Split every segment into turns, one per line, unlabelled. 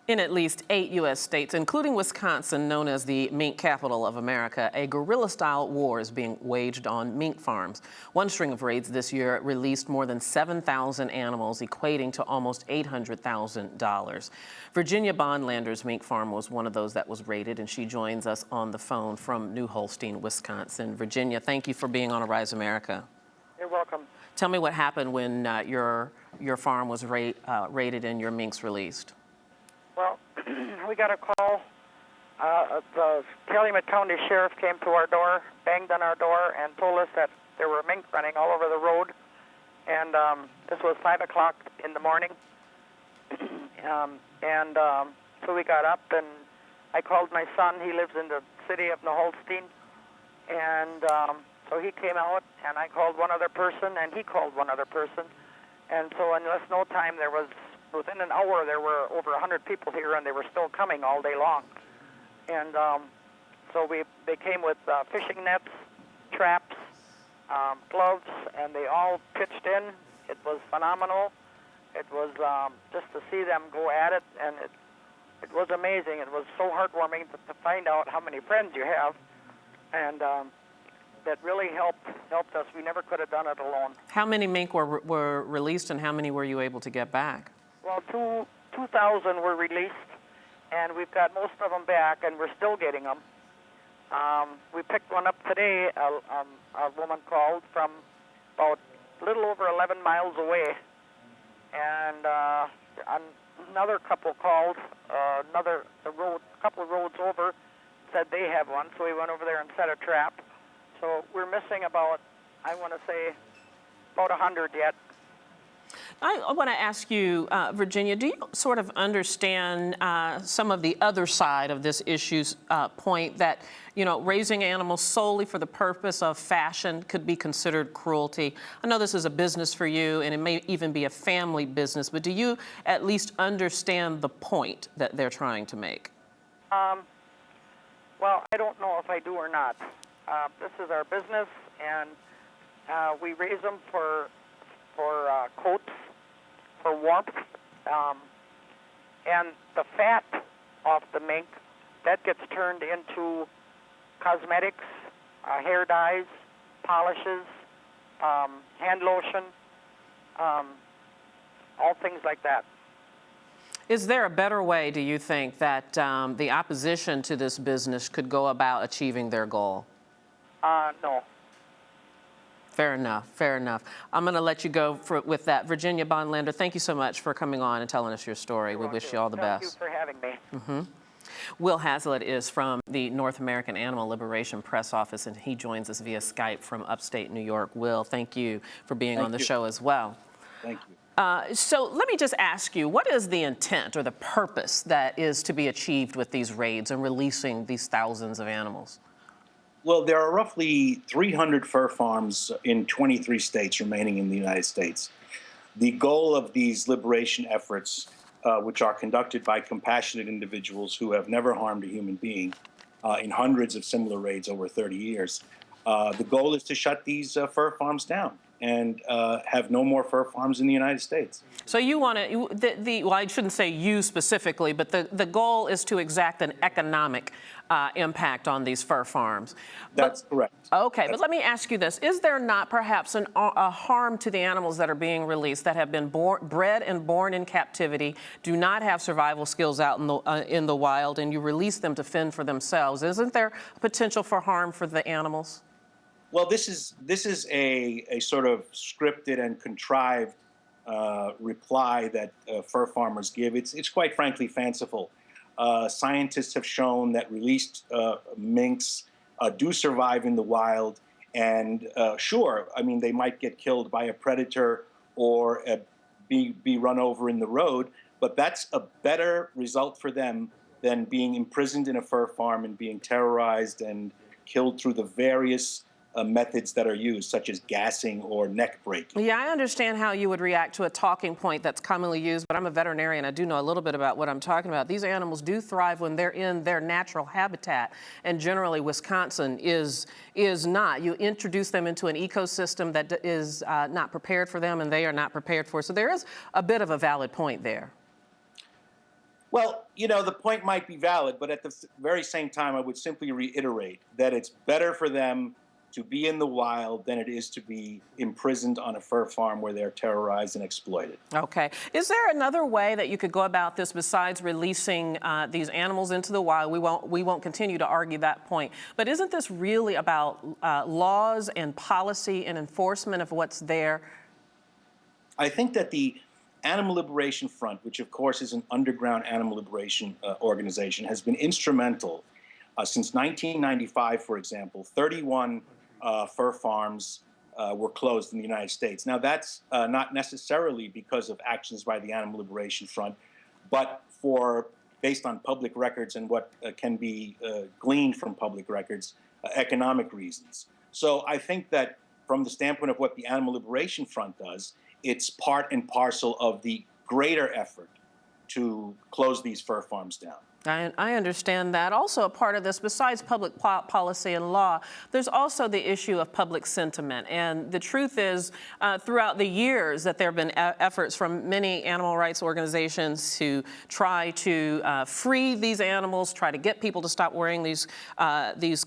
In at least 8 U.S. states, including Wisconsin, known as the mink capital of America, a guerrilla-style war is being waged on mink farms. One string of raids this year released more than 7,000 animals, equating to almost $800,000. Virginia Bonlander's mink farm was one of those that was raided, and she joins us on the phone from New Holstein, Wisconsin. Virginia, thank you for being on Arise America.
You're welcome.
Tell me what happened when your farm was raided and your minks released.
Well, we got a call. The Calumet County Sheriff came to our door, banged on our door, and told us that there were mink running all over the road. And this was 5 o'clock in the morning. So we got up, and I called my son. He lives in the city of New Holstein. And so he came out, and I called one other person, and he called one other person. And so in less no time, within an hour, there were over 100 people here, and they were still coming all day long. And so they came with fishing nets, traps, gloves, and they all pitched in. It was phenomenal. It was just to see them go at it, and it was amazing. It was so heartwarming to find out how many friends you have, and that really helped us. We never could have done it alone.
How many mink were released, and how many were you able to get back?
Well, 2,000 were released, and we've got most of them back, and we're still getting them. We picked one up today. A woman called from about a little over 11 miles away, and another couple called, couple of roads over, said they have one, so we went over there and set a trap. So we're missing about, I want to say, about 100 yet.
I want to ask you, Virginia, do you sort of understand some of the other side of this issue's point that, raising animals solely for the purpose of fashion could be considered cruelty? I know this is a business for you, and it may even be a family business, but do you at least understand the point that they're trying to make?
Well, I don't know if I do or not. This is our business, and we raise them for coats, for warmth, and the fat off the mink, that gets turned into cosmetics, hair dyes, polishes, hand lotion, all things like that.
Is there a better way, do you think, that the opposition to this business could go about achieving their goal?
No.
Fair enough, fair enough. I'm going to let you go with that. Virginia Bonlander, thank you so much for coming on and telling us your story. We wish you all the best.
Thank you for having me.
Mm-hmm. Will Hazlitt is from the North American Animal Liberation Press Office, and he joins us via Skype from upstate New York. Will, thank you for being on the show as well.
Thank you.
So let me just ask you, what is the intent or the purpose that is to be achieved with these raids and releasing these thousands of animals?
Well, there are roughly 300 fur farms in 23 states remaining in the United States. The goal of these liberation efforts, which are conducted by compassionate individuals who have never harmed a human being in hundreds of similar raids over 30 years, the goal is to shut these fur farms down and have no more fur farms in the United States.
So you want to, well, I shouldn't say you specifically, but the goal is to exact an economic impact on these fur farms.
That's correct.
Okay, but let me ask you this. Is there not perhaps a harm to the animals that are being released that have been bred and born in captivity, do not have survival skills out in the wild, and you release them to fend for themselves? Isn't there potential for harm for the animals?
Well, this is a sort of scripted and contrived reply that fur farmers give. It's quite frankly fanciful. Scientists have shown that released minks do survive in the wild, and sure, I mean, they might get killed by a predator or be run over in the road, but that's a better result for them than being imprisoned in a fur farm and being terrorized and killed through the various methods that are used, such as gassing or neck breaking.
Yeah, I understand how you would react to a talking point that's commonly used, but I'm a veterinarian. I do know a little bit about what I'm talking about. These animals do thrive when they're in their natural habitat, and generally Wisconsin is not. You introduce them into an ecosystem that is not prepared for them, and they are not prepared for. So there is a bit of a valid point there.
Well, The point might be valid, but at the very same time, I would simply reiterate that it's better for them to be in the wild than it is to be imprisoned on a fur farm where they're terrorized and exploited.
Okay. Is there another way that you could go about this besides releasing these animals into the wild? We won't continue to argue that point. But isn't this really about laws and policy and enforcement of what's there?
I think that the Animal Liberation Front, which of course is an underground animal liberation organization, has been instrumental since 1995, for example. 31 fur farms were closed in the United States. Now, that's not necessarily because of actions by the Animal Liberation Front, but based on public records and what can be gleaned from public records, economic reasons. So I think that from the standpoint of what the Animal Liberation Front does, it's part and parcel of the greater effort to close these fur farms down.
I understand that. Also a part of this, besides public policy and law, there's also the issue of public sentiment. And the truth is, throughout the years that there have been efforts from many animal rights organizations to try to free these animals, try to get people to stop wearing these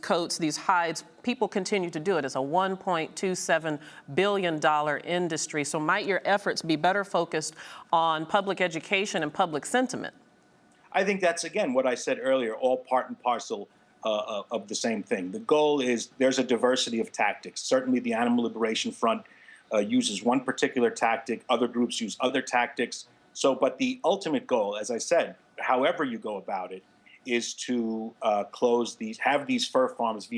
coats, these hides. People continue to do it. It's a $1.27 billion industry. So might your efforts be better focused on public education and public sentiment?
I think that's, again, what I said earlier, all part and parcel of the same thing. The goal is there's a diversity of tactics. Certainly the Animal Liberation Front uses one particular tactic. Other groups use other tactics. But the ultimate goal, as I said, however you go about it, is to have these fur farms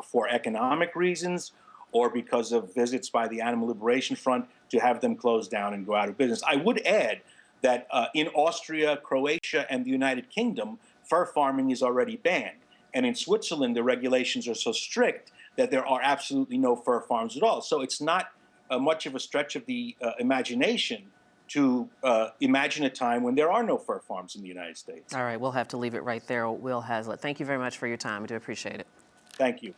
for economic reasons or because of visits by the Animal Liberation Front to have them closed down and go out of business. I would add that in Austria, Croatia, and the United Kingdom, fur farming is already banned. And in Switzerland, the regulations are so strict that there are absolutely no fur farms at all. So it's not much of a stretch of the imagination to imagine a time when there are no fur farms in the United States.
All right, we'll have to leave it right there. Will Hazlitt, thank you very much for your time. I do appreciate it.
Thank you.